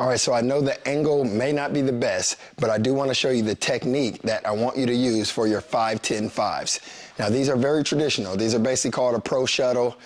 All right, so I know the angle may not be the best, but I do want to show you the technique that I want you to use for your 5-10-5s. Now, these are very traditional. These are basically called a pro shuttle,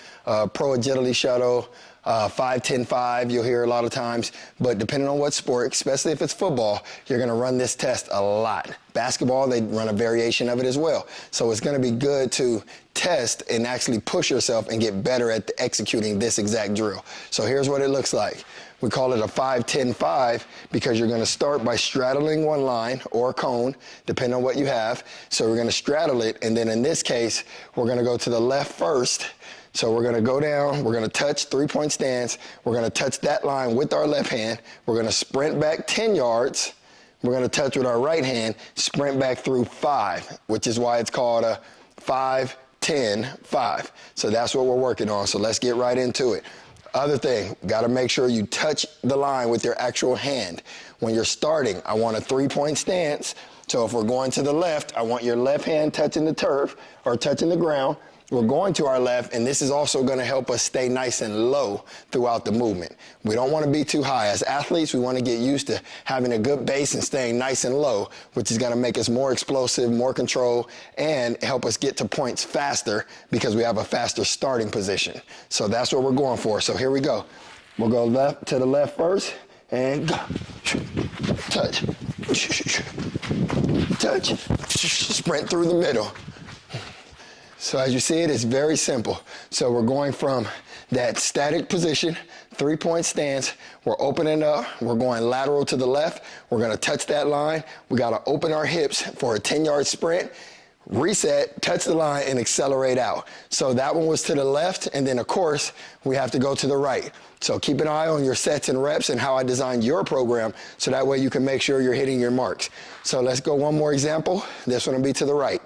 pro agility shuttle, 5-10-5, you'll hear a lot of times. But depending on what sport, especially if it's football, you're going to run this test a lot. Basketball, they run a variation of it as well. So it's going to be good to test and actually push yourself and get better at executing this exact drill. So here's what it looks like. We call it a 5-10-5 because you're going to start by straddling one line or cone, depending on what you have. So we're going to straddle it, and then in this case, we're going to go to the left first. So we're going to go down, we're going to touch 3-point stance, we're going to touch that line with our left hand, we're going to sprint back 10 yards, we're going to touch with our right hand, sprint back through 5, which is why it's called a 5-10-5. So that's what we're working on, so let's get right into it. Other thing, got to make sure you touch the line with your actual hand. When you're starting, I want a 3-point stance. So if we're going to the left, I want your left hand touching the turf or touching the ground. We're going to our left, and this is also going to help us stay nice and low throughout the movement. We don't want to be too high. As athletes, we want to get used to having a good base and staying nice and low, which is going to make us more explosive, more control, and help us get to points faster because we have a faster starting position. So that's what we're going for. So here we go. We'll go left to the left first, and go. Touch. Touch. Sprint through the middle. So as you see it, it's very simple. So we're going from that static position, 3-point stance, we're opening up, we're going lateral to the left, we're gonna touch that line, we gotta open our hips for a 10-yard sprint, reset, touch the line, and accelerate out. So that one was to the left, and then of course, we have to go to the right. So keep an eye on your sets and reps and how I designed your program, so that way you can make sure you're hitting your marks. So let's go one more example. This one will be to the right.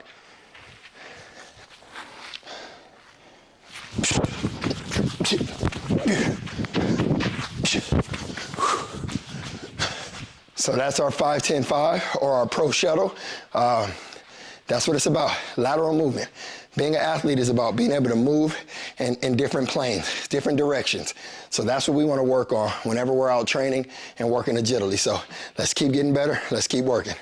So that's our 5-10-5 or our pro shuttle. That's what it's about, lateral movement. Being an athlete is about being able to move in different planes, different directions. So that's what we want to work on whenever we're out training and working agility. So let's keep getting better, let's keep working.